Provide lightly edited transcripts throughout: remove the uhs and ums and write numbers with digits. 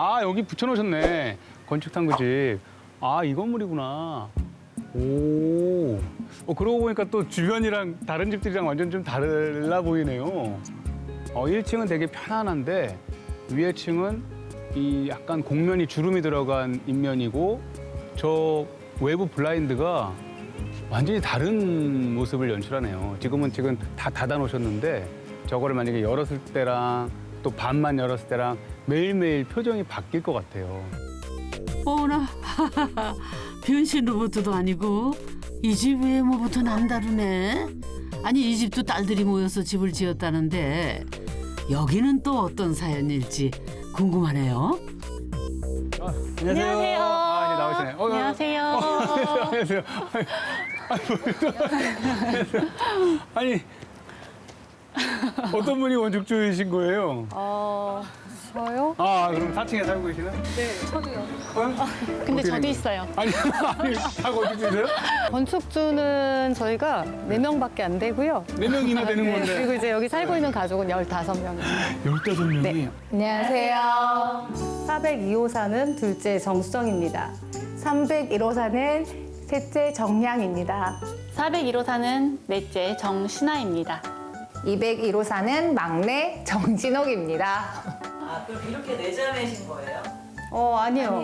아, 여기 붙여놓으셨네. 건축탐구집. 아, 이 건물이구나. 오. 그러고 보니까 또 주변이랑 다른 집들이랑 완전 좀 달라 보이네요. 1층은 되게 편안한데 위에 층은 이 약간 곡면이 주름이 들어간 인면이고 저 외부 블라인드가 완전히 다른 모습을 연출하네요. 지금 다 닫아놓으셨는데 저거를 만약에 열었을 때랑 또 반만 열었을 때랑 매일매일 표정이 바뀔 것 같아요. 어머나, 변신 로봇도 아니고 이 집 외모부터 남다르네. 아니 이 집도 딸들이 모여서 집을 지었다는데 여기는 또 어떤 사연일지 궁금하네요. 안녕하세요. 아, 이제 나오시네. 안녕하세요. 안녕하세요. 아니, 어떤 분이 건축주이신 거예요? 저요? 아, 그럼 4층에 살고 계시는? 네, 저도요. 근데 어떻게 저도 된 있어요. 아니, 다 건축주세요? 건축주는 저희가 4명밖에 안 되고요. 4명이나 되는 건데. 그리고 이제 여기 살고 있는 가족은 15명입니다. 15명이? 네. 안녕하세요. 402호 사는 둘째 정수정입니다. 301호 사는 셋째 정량입니다. 401호 사는 넷째 정신아입니다. 201호 사는 막내 정진옥입니다. 아, 그럼 이렇게 네 자매신 거예요? 아니요.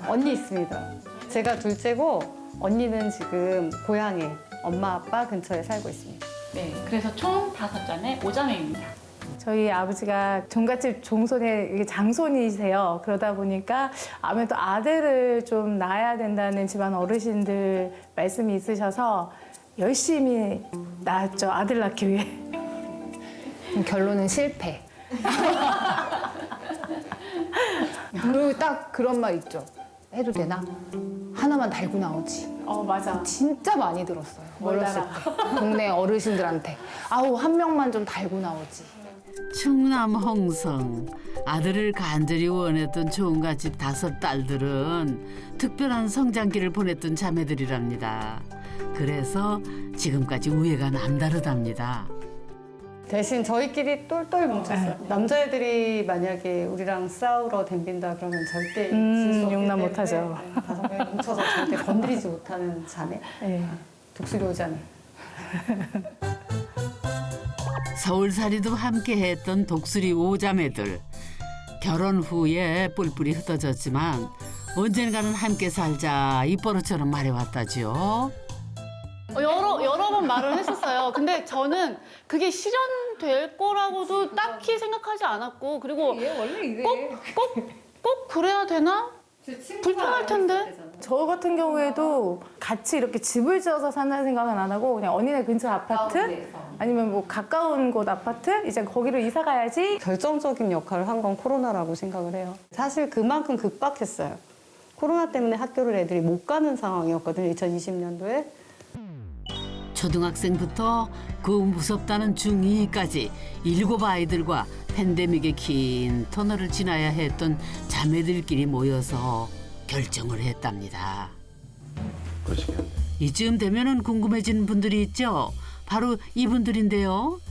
언니 있습니다. 제가 둘째고 언니는 지금 고향에 엄마 아빠 근처에 살고 있습니다. 네, 그래서 총 5자매 5자매입니다. 저희 아버지가 종갓집 종손의 이게 장손이세요. 그러다 보니까 아무래도 아들을 좀 낳아야 된다는 집안 어르신들 말씀이 있으셔서 열심히 낳았죠. 아들 낳기 위해. 결론은 실패. 그리고 딱 그런 말 있죠. 해도 되나? 하나만 달고 나오지. 맞아. 진짜 많이 들었어요. 어렸을 때. 동네 어르신들한테. 아우, 한 명만 좀 달고 나오지. 충남 홍성. 아들을 간절히 원했던 종갓집 5 딸들은 특별한 성장기를 보냈던 자매들이랍니다. 그래서 지금까지 우애가 남다르답니다. 대신 저희끼리 똘똘 뭉쳤어요. 남자애들이 만약에 우리랑 싸우러 덤빈다 그러면 절대 있을 수 없기 용납 때문에 못하죠. 5명이 뭉쳐서 절대 건드리지 못하는 자매. 네. 독수리 오자매. 서울살이도 함께했던 독수리 5자매들. 결혼 후에 뿔뿔이 흩어졌지만 언젠가는 함께 살자 이 버릇처럼 말해왔다지요. 여러 번 말을 했었어요. 근데 저는 그게 실현될 거라고도 딱히 생각하지 않았고, 그리고 꼭 그래야 되나? 불편할 텐데. 저 같은 경우에도 같이 이렇게 집을 지어서 산다는 생각은 안 하고 그냥 언니네 근처 아파트 아니면 뭐 가까운 곳 아파트 이제 거기로 이사 가야지. 결정적인 역할을 한 건 코로나라고 생각을 해요. 사실 그만큼 급박했어요. 코로나 때문에 학교를 애들이 못 가는 상황이었거든요. 2020년도에. 초등학생부터 그 무섭다는 중2까지 7 아이들과 팬데믹의 긴 터널을 지나야 했던 자매들끼리 모여서 결정을 했답니다. 그러시겠네. 이쯤 되면은 궁금해지는 분들이 있죠. 바로 이분들인데요.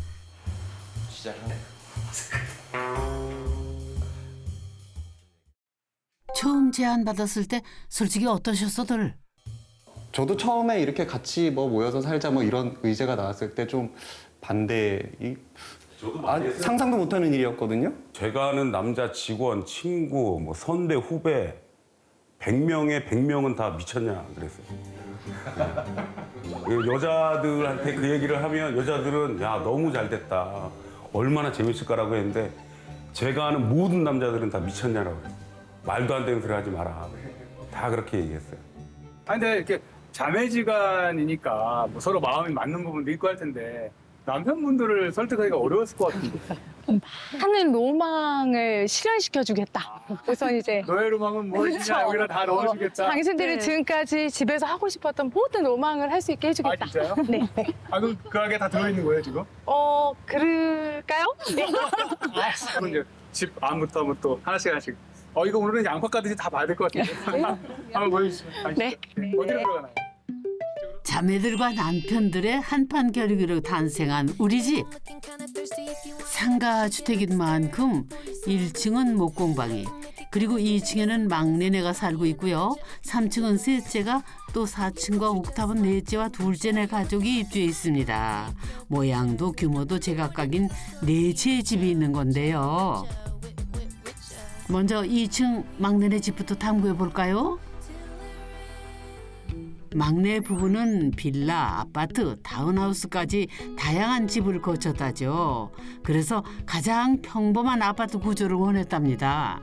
처음 제안 받았을 때 솔직히 어떠셨어들? 저도 처음에 이렇게 같이 뭐 모여서 살자 뭐 이런 의제가 나왔을 때 좀 상상도 못하는 일이었거든요. 제가 아는 남자 직원, 친구, 뭐 선배, 후배 100명에 100명은 다 미쳤냐 그랬어요. 여자들한테 그 얘기를 하면 여자들은 야 너무 잘 됐다. 얼마나 재밌을까라고 했는데 제가 아는 모든 남자들은 다 미쳤냐라고 그래요. 말도 안 되는 소리 하지 마라. 다 그렇게 얘기했어요. 아니, 근데 이렇게 자매지간이니까 뭐 서로 마음이 맞는 부분도 있고 할 텐데 남편분들을 설득하기가 어려웠을 것 같은데. 하는 로망을 실현시켜주겠다. 우선 이제 너의 로망은 무엇이냐 여기다 다 넣어주겠다. 당신들이 지금까지 집에서 하고 싶었던 모든 로망을 할 수 있게 아, 해주겠다. 진짜요? 네. 아, 그럼 그 안에 다 들어있는 거예요, 지금? 그럴까요? 네. 그럼 이제 집 안부터 뭐 또 하나씩 하나씩. 이거 오늘은 양파 까듯이 다 봐야 될 것 같은데. 한번 보여주시죠. 네. 어디로 들어가나요? 자매들과 남편들의 한판 겨루기로 탄생한 우리 집. 상가 주택인 만큼 1층은 목공방이, 그리고 2층에는 막내네가 살고 있고요. 3층은 셋째가 또 4층과 옥탑은 넷째와 둘째네 가족이 입주해 있습니다. 모양도 규모도 제각각인 4채의 집이 있는 건데요. 먼저 2층 막내네 집부터 탐구해 볼까요? 막내 부부는 빌라, 아파트, 타운하우스까지 다양한 집을 거쳤다죠. 그래서 가장 평범한 아파트 구조를 원했답니다.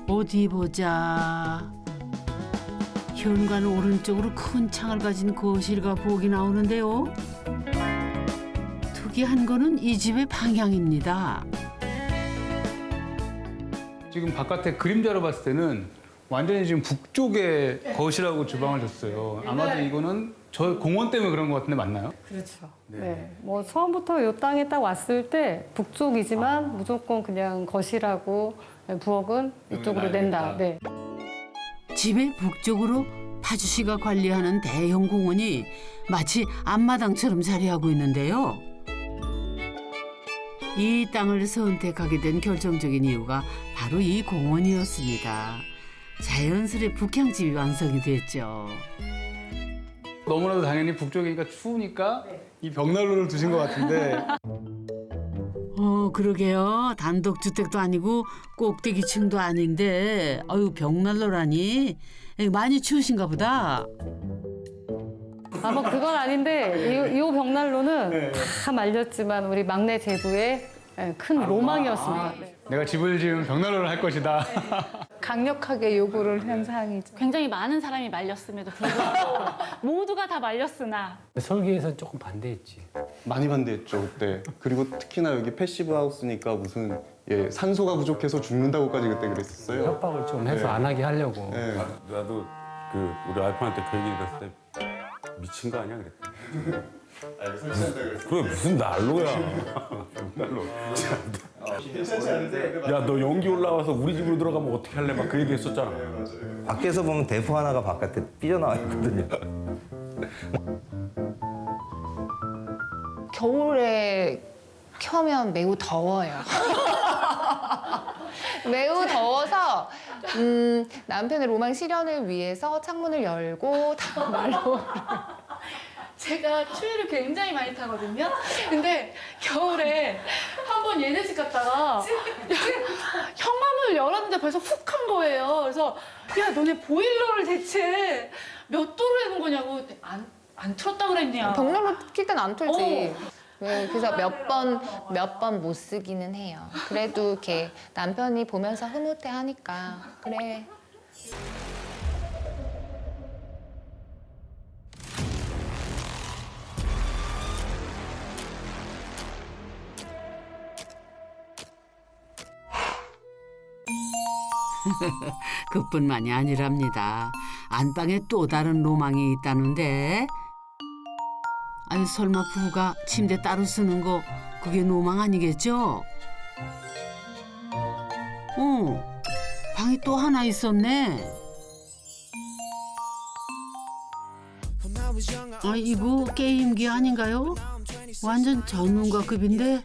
어디 보자. 현관 오른쪽으로 큰 창을 가진 거실과 부엌이 나오는데요. 특이한 거는 이 집의 방향입니다. 지금 바깥에 그림자로 봤을 때는 완전히 지금 북쪽에 거실하고 주방을 줬어요. 아마도 이거는 저 공원 때문에 그런 것 같은데 맞나요? 그렇죠. 네. 뭐 처음부터 이 땅에 딱 왔을 때 북쪽이지만 무조건 그냥 거실하고 부엌은 이쪽으로 낸다. 네. 집의 북쪽으로 파주 씨가 관리하는 대형 공원이 마치 앞마당처럼 자리하고 있는데요. 이 땅을 선택하게 된 결정적인 이유가 바로 이 공원이었습니다. 자연스레 북향집이 완성이 됐죠. 너무나도 당연히 북쪽이니까 추우니까 이 벽난로를 두신 것 같은데 그러게요. 단독주택도 아니고 꼭대기층도 아닌데 벽난로라니 많이 추우신가 보다. 아마 그건 아닌데 이 벽난로는 다 말렸지만 우리 막내 제부의 큰 로망이었습니다. 네. 내가 집을 지으면 벽난로를 할 것이다. 강력하게 요구를 한 사항이죠. 굉장히 많은 사람이 말렸음에도 불구하고 모두가 다 말렸으나 설계에서 조금 반대했지. 많이 반대했죠 그때. 그리고 특히나 여기 패시브 하우스니까 무슨 산소가 부족해서 죽는다고까지 그때 그랬었어요. 협박을 좀 해서 안 하게 하려고. 네. 나도 우리 와이프한테 그 얘기 들었을 때 미친 거 아니야 그랬더니. 그래 무슨 난로야. 난로. 야 너 연기 올라와서 우리 집으로 들어가면 어떻게 할래? 막 그 얘기 했었잖아. 밖에서 보면 대포 하나가 바깥에 삐져나와 있거든요. 겨울에 켜면 매우 더워요. 매우 더워서 남편의 로망 실현을 위해서 창문을 열고 난로를 제가 추위를 굉장히 많이 타거든요. 근데 겨울에 한 번 얘네 집 갔다가 현관문을 열었는데 벌써 훅 한 거예요. 그래서 야 너네 보일러를 대체 몇 도로 해놓은 거냐고 안 틀었다 그랬냐. 벽난로 킬 땐 안 틀지. 그래서 몇 번 못 쓰기는 해요. 그래도 이렇게 남편이 보면서 흐뭇해하니까 그래. 그뿐만이 아니랍니다. 안방에 또 다른 로망이 있다는데 아니 설마 부부가 침대 따로 쓰는 거 그게 로망 아니겠죠? 방이 또 하나 있었네. 이거 게임기 아닌가요? 완전 전문가급인데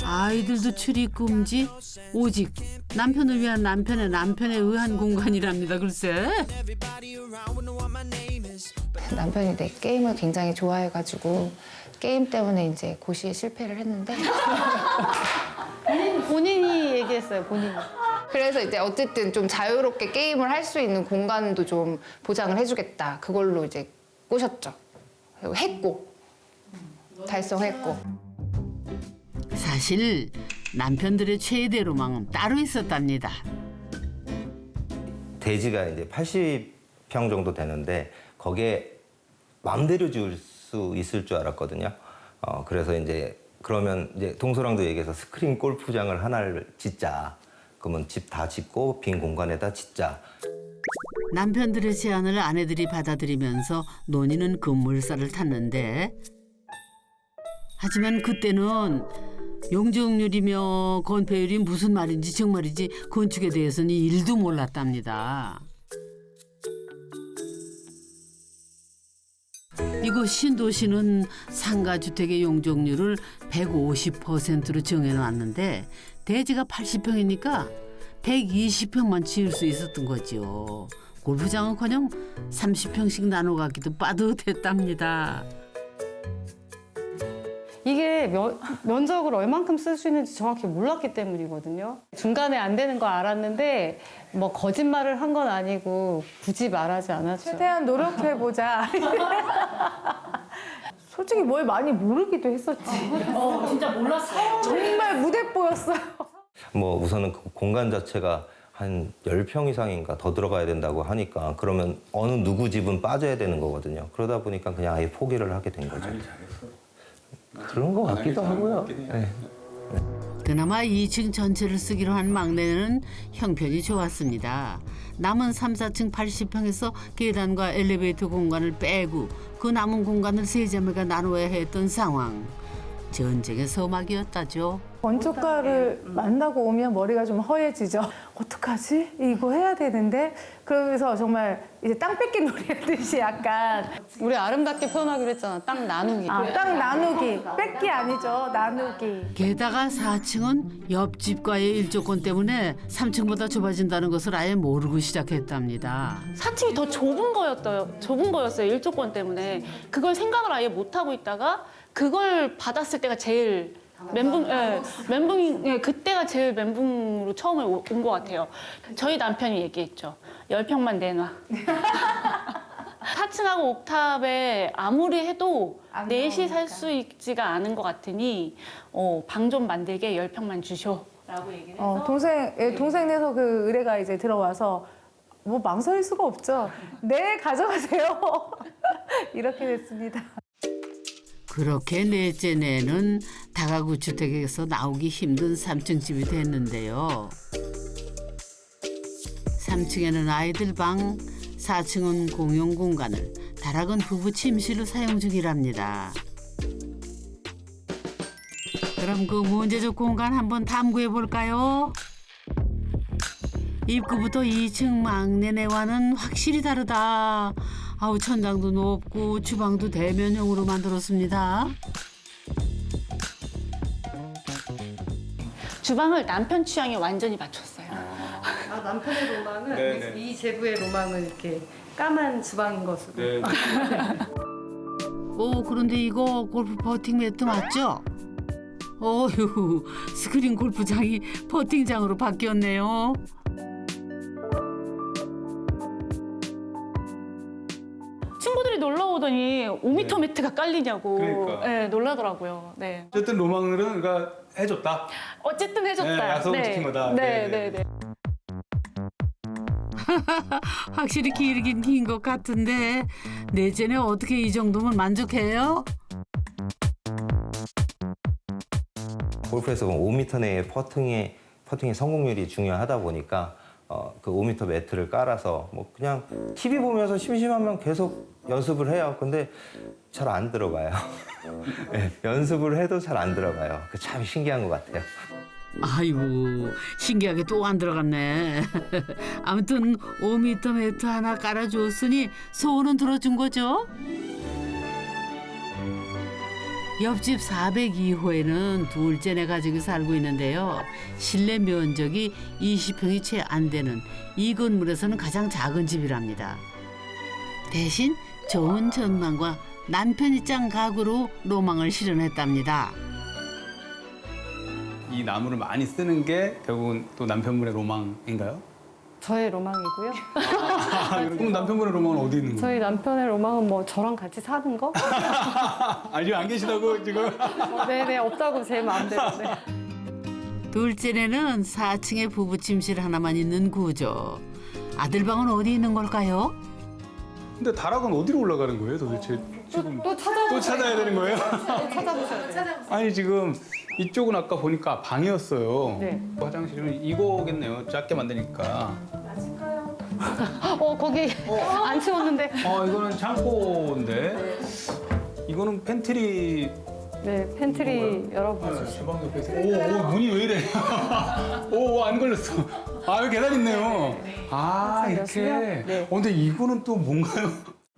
아이들도 출입 금지. 오직 남편을 위한 남편에 의한 공간이랍니다. 글쎄. 남편이 내 게임을 굉장히 좋아해가지고 게임 때문에 이제 고시에 실패를 했는데 본인이 얘기했어요. 본인이. 그래서 이제 어쨌든 좀 자유롭게 게임을 할 수 있는 공간도 좀 보장을 해주겠다. 그걸로 이제 꼬셨죠. 그리고 했고 달성했고. 사실 남편들의 최대 로망은 따로 있었답니다. 대지가 이제 80평 정도 되는데 거기에 마음대로 지을 수 있을 줄 알았거든요. 그래서 이제 그러면 이제 동서랑도 얘기해서 스크린 골프장을 하나를 짓자. 그러면 집 다 짓고 빈 공간에다 짓자. 남편들의 제안을 아내들이 받아들이면서 논의는 급물살을 탔는데 하지만 그때는 용적률이며 건폐율이 무슨 말인지 정말이지 건축에 대해서는 일도 몰랐답니다. 이곳 신도시는 상가주택의 용적률을 150%로 정해놨는데 대지가 80평이니까 120평만 지을 수 있었던 거죠. 골프장은커녕 30평씩 나눠 갖기도 빠듯했답니다. 이게 면적을 얼만큼 쓸 수 있는지 정확히 몰랐기 때문이거든요. 중간에 안 되는 거 알았는데 뭐 거짓말을 한 건 아니고 굳이 말하지 않았죠. 최대한 노력해보자. 솔직히 뭘 많이 모르기도 했었지. 진짜 몰랐어요. 정말 무대뽀였어요. 뭐 우선은 그 공간 자체가 한 10평 이상인가 더 들어가야 된다고 하니까 그러면 어느 누구 집은 빠져야 되는 거거든요. 그러다 보니까 그냥 아예 포기를 하게 된 거죠. 그런 것 같기도 하고요. 네. 그나마 2층 전체를 쓰기로 한 막내는 형편이 좋았습니다. 남은 3, 4층 80평에서 계단과 엘리베이터 공간을 빼고 그 남은 공간을 세 자매가 나누어야 했던 상황. 전쟁의 서막이었다죠. 건축가를 만나고 오면 머리가 좀 허해지죠. 어떡하지? 이거 해야 되는데? 그러면서 정말 이제 땅 뺏기 놀이 하듯이 약간. 우리 아름답게 표현하기로 했잖아. 땅 나누기. 땅 나누기. 뺏기 아니죠. 나누기. 게다가 4층은 옆집과의 일조권 때문에 3층보다 좁아진다는 것을 아예 모르고 시작했답니다. 4층이 더 좁은 거였어요. 일조권 때문에. 그걸 생각을 아예 못 하고 있다가 그걸 받았을 때가 제일 그때가 제일 멘붕으로 처음에 온 것 같아요. 저희 남편이 얘기했죠. 10평만 내놔. 4층하고 옥탑에 아무리 해도 넷이 살 수 있지가 않은 것 같으니 방 좀 만들게 10평만 주쇼. 라고 얘기를 해서. 동생네서 그 의뢰가 이제 들어와서 뭐 망설일 수가 없죠. 네, 가져가세요. 이렇게 됐습니다. 그렇게 넷째 내는 다가구 주택에서 나오기 힘든 3층 집이 됐는데요. 3층에는 아이들 방, 4층은 공용 공간을, 다락은 부부 침실로 사용 중이랍니다. 그럼 그 문제적 공간 한번 탐구해 볼까요? 입구부터 2층 막내네와는 확실히 다르다. 아우, 천장도 높고 주방도 대면형으로 만들었습니다. 주방을 남편 취향에 완전히 맞췄어요. 남편의 로망은 네네. 이 제부의 로망은 이렇게 까만 주방인 것으로. 네. 그런데 이거 골프 퍼팅 매트 맞죠? 어휴, 스크린 골프장이 퍼팅장으로 바뀌었네요. 친구들이 놀러 오더니 5m 매트가 깔리냐고 그러니까. 네, 놀라더라고요. 네. 어쨌든 로망들은 그러니까 해줬다. 어쨌든 해줬다. 네, 약속을 지킨 거다. 네, 네, 네, 네. 확실히 길긴 긴 것 같은데 내전에 어떻게 이 정도면 만족해요? 골프에서 보면 5m 내의 퍼팅의 성공률이 중요하다 보니까 그 5m 매트를 깔아서 뭐 그냥 TV 보면서 심심하면 계속 연습을 해요. 근데 잘 안 들어가요. 네, 연습을 해도 잘 안 들어가요. 그 참 신기한 것 같아요. 아이고, 신기하게 또 안 들어갔네. 아무튼 5m 매트 하나 깔아줬으니 소원은 들어준 거죠? 옆집 402호에는 둘째네 가족이 살고 있는데요. 실내 면적이 20평이 채 안 되는 이 건물에서는 가장 작은 집이랍니다. 대신 좋은 전망과 남편 입장 가구로 로망을 실현했답니다. 이 나무를 많이 쓰는 게 결국은 또 남편분의 로망인가요? 저의 로망이고요. 그럼 남편분의 로망은 어디 있는 거예요? 저희 남편의 로망은 뭐 저랑 같이 사는 거? 아직 안 계시다고 지금? 네네, 없다고 제 마음대로. 네. 둘째네는 4층에 부부 침실 하나만 있는 구조. 아들 방은 어디 있는 걸까요? 근데 다락은 어디로 올라가는 거예요 도대체? 지금 또 찾아야 되는 거예요? 찾아보셔야 돼요. 아니 지금 이쪽은 아까 보니까 방이었어요. 네. 화장실은 이거겠네요. 작게 만드니까. 거기 안 치웠는데. 이거는 창고인데. 이거는 팬트리. 네, 팬트리 열어보세요. 주방 옆에 있어요. 오, 문이 왜 이래? 오, 안 걸렸어. 여기 계단 있네요. 이렇게. 네. 근데 이거는 또 뭔가요?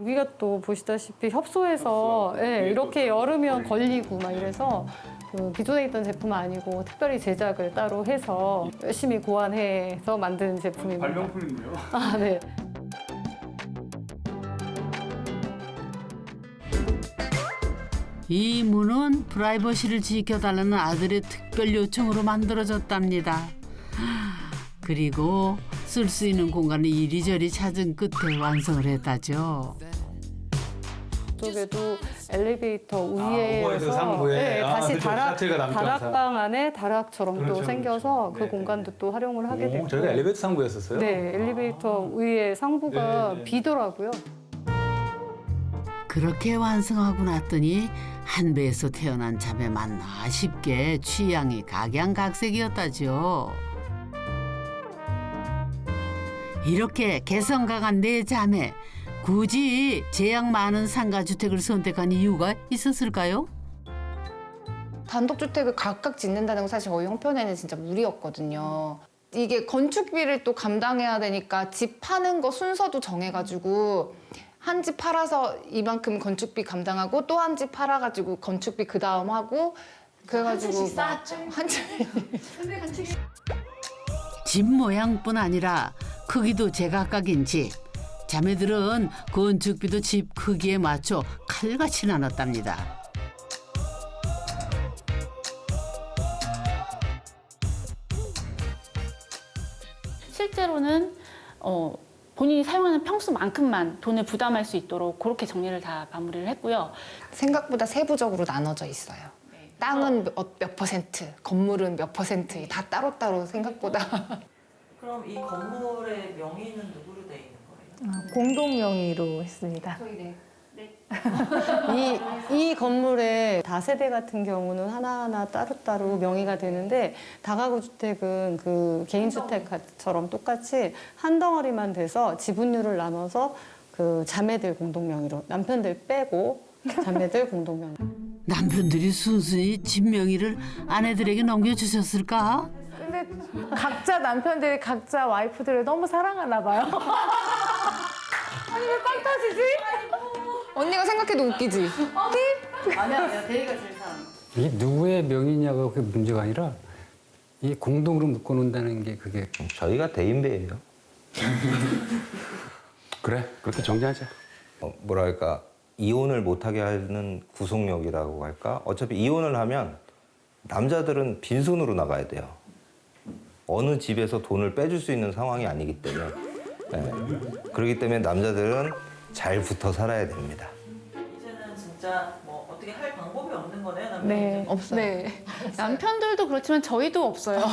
여기가 또 보시다시피 협소해서 예, 이렇게 열으면 걸리고 막 이래서 그 기존에 있던 제품은 아니고 특별히 제작을 따로 해서 열심히 고안해서 만든 제품입니다. 발명품이네요. 아, 네. 이 문은 프라이버시를 지켜달라는 아들의 특별 요청으로 만들어졌답니다. 그리고 쓸 수 있는 공간을 이리저리 찾은 끝에 완성을 했다죠. 쪽에도 엘리베이터 우회에서 위에서 상부에. 네, 아, 다시 그렇죠. 자체가 남죠, 항상. 다락방 안에 다락처럼 그렇죠, 또 생겨서 그렇죠. 그 네, 공간도 또 활용을 하게 됐고. 저희가 엘리베이터 상부였었어요? 네, 엘리베이터 위에 상부가 네, 네. 비더라고요. 그렇게 완성하고 났더니 한배에서 태어난 자매만 아쉽게 취향이 각양각색이었다죠. 이렇게 개성 강한 네 자매, 굳이 제약 많은 상가주택을 선택한 이유가 있었을까요? 단독주택을 각각 짓는다는 건 사실 저희 형편에는 진짜 무리였거든요. 이게 건축비를 또 감당해야 되니까 집 파는 거 순서도 정해가지고 한 집 팔아서 이만큼 건축비 감당하고 또 한 집 팔아가지고 건축비 그 다음 하고 그래가지고 한 집씩 집 모양뿐 아니라 크기도 제각각인 집. 자매들은 건축비도 집 크기에 맞춰 칼같이 나눴답니다. 실제로는 본인이 사용하는 평수만큼만 돈을 부담할 수 있도록 그렇게 정리를 다 마무리를 했고요. 생각보다 세부적으로 나눠져 있어요. 땅은 몇 퍼센트, 건물은 몇 퍼센트 다 따로따로 생각보다. 그럼 이 건물의 명의는 누구로 돼 있는 거예요? 공동 명의로 했습니다. 이 건물의 다세대 같은 경우는 하나하나 따로따로 명의가 되는데 다가구 주택은 그 개인 주택처럼 똑같이 한 덩어리만 돼서 지분율을 나눠서 그 자매들 공동 명의로 남편들 빼고 자매들 공동 명의. 남편들이 순순히 집 명의를 아내들에게 넘겨주셨을까? 근데 각자 남편들이 각자 와이프들을 너무 사랑하나 봐요. 아니 왜 빵 터지지? 언니가 생각해도 웃기지? 아니야, 대리가 제일 사랑해. 이게 누구의 명의냐가 그게 문제가 아니라 이 공동으로 묶어놓는다는 게 그게 저희가 대인배예요. 그래, 그렇게 정리하자. 뭐랄까 이혼을 못하게 하는 구속력이라고 할까? 어차피 이혼을 하면 남자들은 빈손으로 나가야 돼요. 어느 집에서 돈을 빼줄 수 있는 상황이 아니기 때문에 그렇기 때문에 남자들은 잘 붙어 살아야 됩니다. 이제는 진짜 뭐 어떻게 할 방법이 없는 거네요, 남편이. 네. 없어요. 네. 남편들도 그렇지만 저희도 없어요.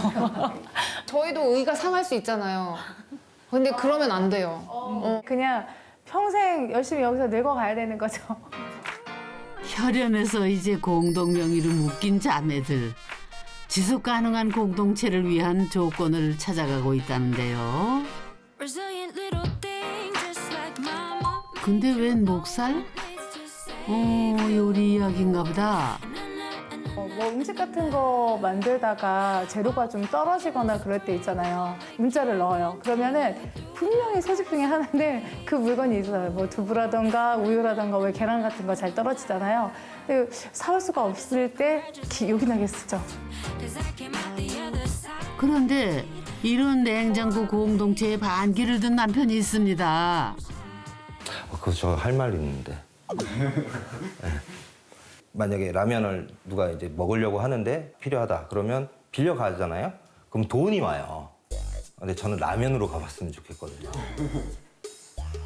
저희도 의가 상할 수 있잖아요. 근데 그러면 안 돼요. 그냥 평생 열심히 여기서 늙어가야 되는 거죠. 혈연에서 이제 공동 명의로 묶인 자매들. 지속 가능한 공동체를 위한 조건을 찾아가고 있다는데요. 근데 웬 목살? 요리 이야기인가 보다. 뭐 음식 같은 거 만들다가 재료가 좀 떨어지거나 그럴 때 있잖아요. 문자를 넣어요. 그러면은 분명히 소집 중에 하나인데 그 물건이 있어요. 뭐 두부라던가 우유라던가 왜 계란 같은 거 잘 떨어지잖아요. 근데 사올 수가 없을 때 요긴하게 쓰죠. 그런데 이런 냉장고 공동체에 반기를 든 남편이 있습니다. 그거 저 할 말 있는데. 만약에 라면을 누가 이제 먹으려고 하는데 필요하다 그러면 빌려 가잖아요. 그럼 돈이 와요. 근데 저는 라면으로 가봤으면 좋겠거든요.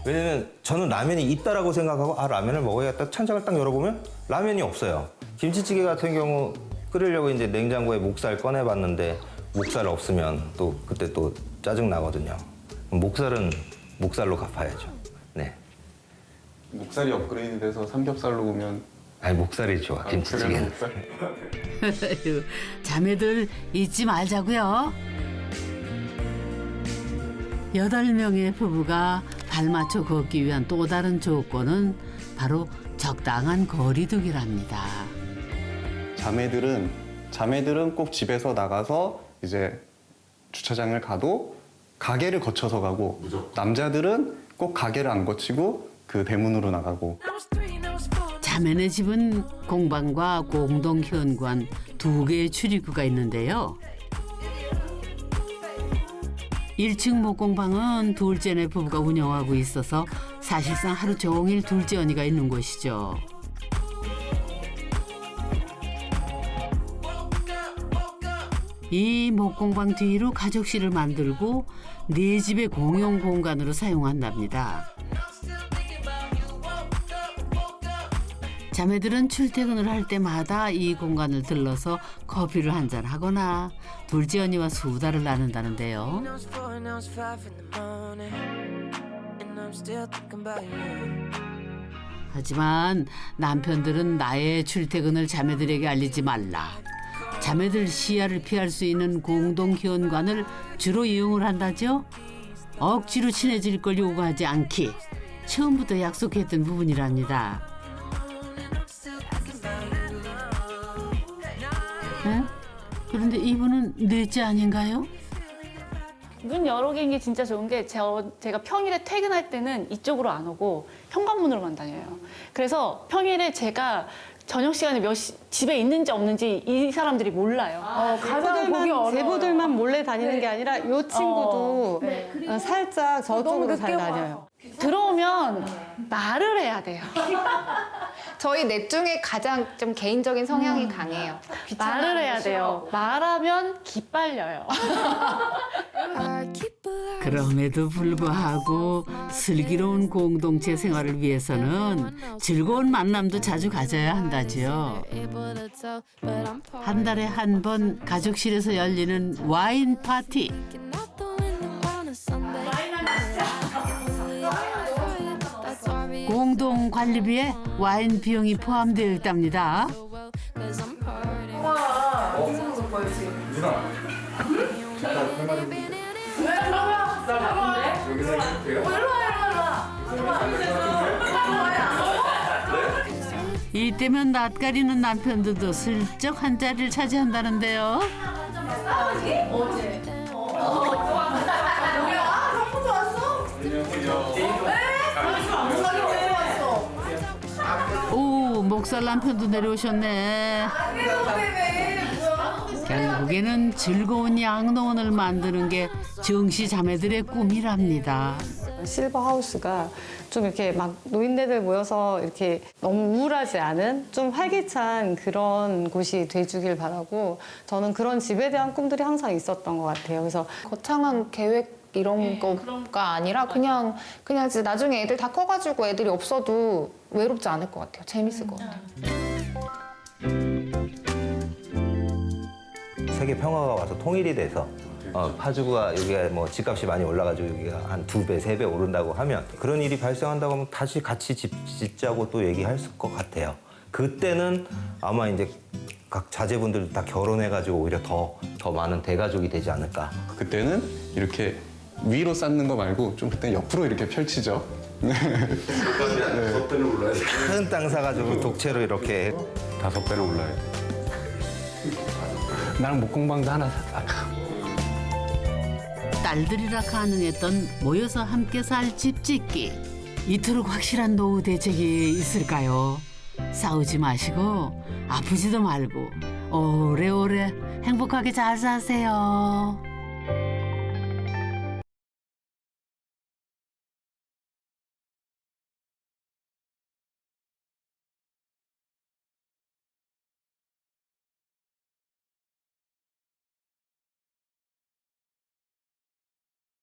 왜냐면 저는 라면이 있다라고 생각하고 라면을 먹어야겠다 찬장을 딱 열어보면 라면이 없어요. 김치찌개 같은 경우 끓이려고 이제 냉장고에 목살 꺼내봤는데 목살 없으면 또 그때 또 짜증 나거든요. 목살은 목살로 갚아야죠. 네. 목살이 업그레이드돼서 삼겹살로 오면 아니 목살이 좋아 김치찌개는. 자매들 잊지 말자고요. 8명의 부부가 발맞춰 걷기 위한 또 다른 조건은 바로 적당한 거리두기랍니다. 자매들은 꼭 집에서 나가서 이제 주차장을 가도 가게를 거쳐서 가고 남자들은 꼭 가게를 안 거치고 그 대문으로 나가고. 자매네 집은 공방과 공동 현관 2개의 출입구가 있는데요. 1층 목공방은 둘째네 부부가 운영하고 있어서 사실상 하루 종일 둘째 언니가 있는 곳이죠. 이 목공방 뒤로 가족실을 만들고 네 집의 공용 공간으로 사용한답니다. 자매들은 출퇴근을 할 때마다 이 공간을 들러서 커피를 한잔 하거나 둘째 언니와 수다를 나눈다는데요. 하지만 남편들은 나의 출퇴근을 자매들에게 알리지 말라. 자매들 시야를 피할 수 있는 공동 현관을 주로 이용을 한다죠. 억지로 친해질 걸 요구하지 않기. 처음부터 약속했던 부분이랍니다. 네? 그런데 이분은 넷째 아닌가요? 문 여러 개인 게 진짜 좋은 게 제가 평일에 퇴근할 때는 이쪽으로 안 오고 현관문으로만 다녀요. 그래서 평일에 제가 저녁 시간에 집에 있는지 없는지 이 사람들이 몰라요. 가장 보기 어려워요. 제부들만 몰래 다니는 게 아니라 이 친구도 네. 살짝 저쪽으로 너무 잘 늦게 다녀요. 들어오면 말을 해야 돼요. 저희 넷 중에 가장 좀 개인적인 성향이 강해요. 말을 해야 돼요. 말하면 기빨려요. 그럼에도 불구하고 슬기로운 공동체 생활을 위해서는 즐거운 만남도 자주 가져야 한다지요. 한 달에 한 번 가족실에서 열리는 와인 파티. 공동 관리비에 와인 비용이 포함되어 있답니다. 이때면 낯가리는 남편들도 슬쩍 한 자리를 차지한다는데요. 오, 목살 남편도 내려오셨네. 결국에는 즐거운 양로원을 만드는 게 정씨 자매들의 꿈이랍니다. 실버하우스가 좀 이렇게 막 노인네들 모여서 이렇게 너무 우울하지 않은 좀 활기찬 그런 곳이 돼주길 바라고 저는 그런 집에 대한 꿈들이 항상 있었던 것 같아요. 그래서 거창한 계획 이런 거가 아니라 그냥 진짜 나중에 애들 다 커가지고 애들이 없어도 외롭지 않을 것 같아요. 재밌을 것 같아요. 세계 평화가 와서 통일이 돼서 파주가 여기가 뭐 집값이 많이 올라가지고 여기가 한 2배, 3배 오른다고 하면 그런 일이 발생한다고 하면 다시 같이 짓자고 또 얘기할 것 같아요. 그때는 아마 이제 각 자제분들 다 결혼해가지고 오히려 더 많은 대가족이 되지 않을까. 그때는 이렇게 위로 쌓는 거 말고 좀 그때 옆으로 이렇게 펼치죠. 큰 땅 사가지고 독채로 이렇게 5배는 올라요. 나는 목공방도 하나 샀다. 딸들이라 가능했던 모여서 함께 살 집 짓기. 이토록 확실한 노후 대책이 있을까요? 싸우지 마시고 아프지도 말고 오래오래 행복하게 잘 사세요.